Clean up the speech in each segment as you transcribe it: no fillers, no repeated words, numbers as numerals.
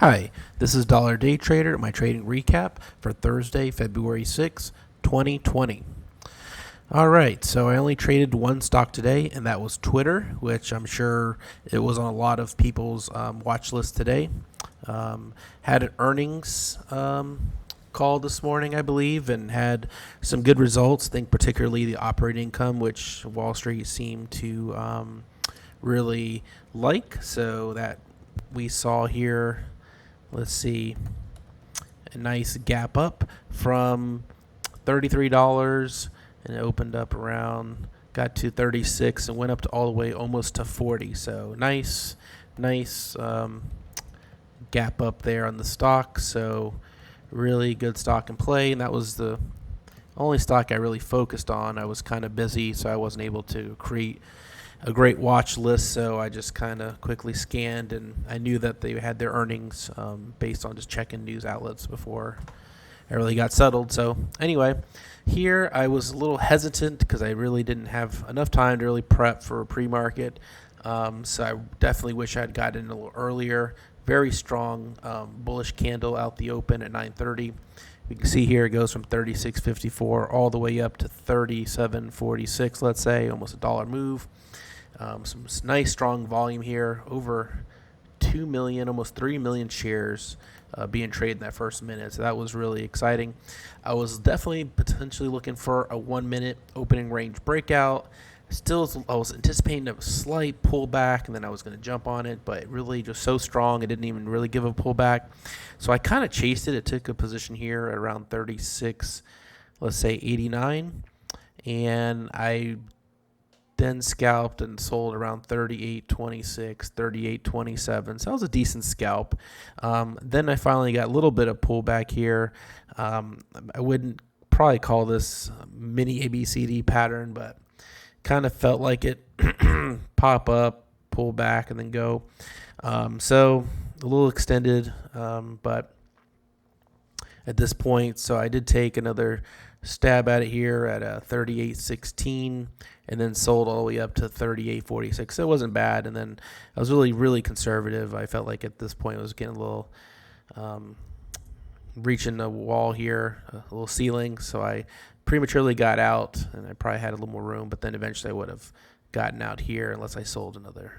Hi, this is Dollar Day Trader, my trading recap for Thursday, February 6, 2020. All right, so I only traded one stock today, and that was Twitter, which I'm sure it was on a lot of people's watch list today. Had an earnings call this morning, I believe, and had some good results. I think particularly the operating income, which Wall Street seemed to really like. So that we saw here, let's see, a nice gap up from $33 and it opened up around, got to 36 and went up to all the way almost to 40. So nice gap up there on the stock. So really good stock in play, and that was the only stock I really focused on. I was kind of busy, so I wasn't able to create a great watch list, so I just kind of quickly scanned, and I knew that they had their earnings based on just checking news outlets before I really got settled. So anyway, here I was a little hesitant because I really didn't have enough time to really prep for a pre-market. So I definitely wish I had gotten in a little earlier. Very strong bullish candle out the open at 9:30. You can see here it goes from 36.54 all the way up to 37.46, let's say, almost a dollar move. Some nice strong volume here, over 2 million, almost 3 million shares being traded in that first minute. So that was really exciting. I was definitely potentially looking for a 1 minute opening range breakout. I was anticipating a slight pullback, and then I was going to jump on it, but it really just so strong, it didn't even really give a pullback. So I kind of chased it. It took a position here at around 36, let's say 89, and I then scalped and sold around 38.26, 38.27. So that was a decent scalp. Then I finally got a little bit of pullback here. I wouldn't probably call this a mini ABCD pattern, but kind of felt like it pop up, pull back, and then go. So a little extended, but at this point, so I did take another stab at it here at 38.16, and then sold all the way up to 38.46. So it wasn't bad, and then I was really conservative. I felt like at this point it was getting a little reaching the wall here, a little ceiling, so I prematurely got out, and I probably had a little more room, but then eventually I would have gotten out here unless I sold another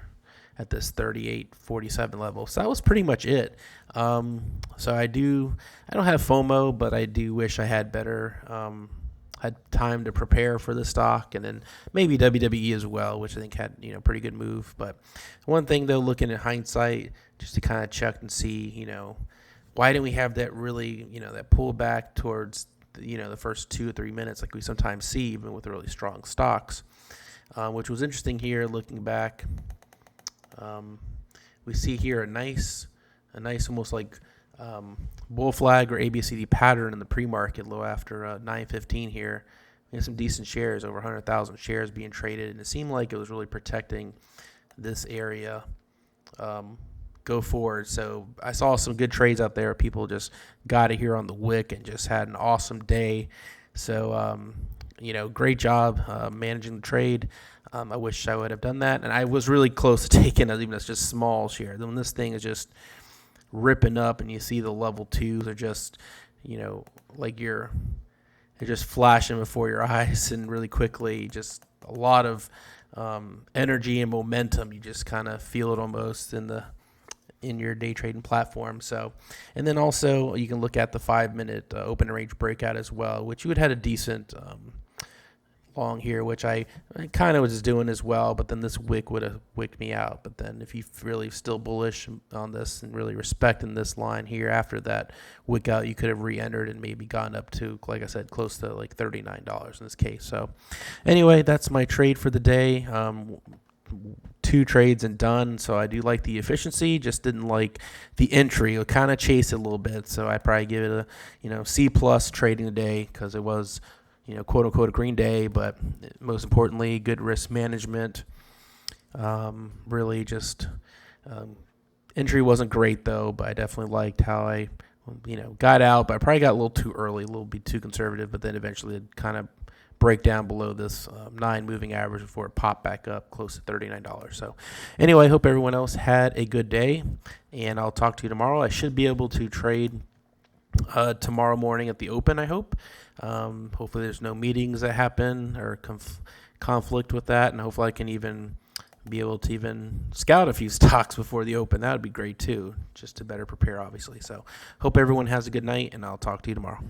at this 38.47 level. So that was pretty much it. So I don't have FOMO, but I do wish I had had time to prepare for the stock, and then maybe WWE as well, which I think had pretty good move. But one thing though, looking at hindsight, just to kind of check and see, why didn't we have that really, that pullback towards the first 2 or 3 minutes like we sometimes see even with really strong stocks, which was interesting here looking back. We see here a nice almost like bull flag or ABCD pattern in the pre-market low after 9:15 here. We had some decent shares, over 100,000 shares being traded, and it seemed like it was really protecting this area go forward. So I saw some good trades out there. People just got it here on the wick and just had an awesome day. So, great job managing the trade. I wish I would have done that. And I was really close to taking it, even as just small share. When this thing is just ripping up and you see the level twos are just, like they're just flashing before your eyes, and really quickly, just a lot of energy and momentum. You just kind of feel it almost in your day trading platform. So, and then also you can look at the 5 minute open range breakout as well, which you would had a decent long here, which I kind of was doing as well, but then this wick would have wicked me out. But then if you really still bullish on this and really respecting this line here after that wick out, you could have re-entered and maybe gone up to, like I said, close to like $39 in this case. So anyway, that's my trade for the day. 2 trades and done. So I do like the efficiency, just didn't like the entry. It'll kind of chase it a little bit. So I probably give it a C plus trading today, because it was quote unquote a green day, but most importantly, good risk management. Really just entry wasn't great though, but I definitely liked how I got out, but I probably got a little too early, a little bit too conservative, but then eventually it kind of break down below this 9 moving average before it popped back up close to $39. So anyway, I hope everyone else had a good day, and I'll talk to you tomorrow. I should be able to trade tomorrow morning at the open, I hope. Hopefully there's no meetings that happen or conflict with that, and hopefully I can even be able to even scout a few stocks before the open. That would be great too, just to better prepare, obviously. So hope everyone has a good night, and I'll talk to you tomorrow.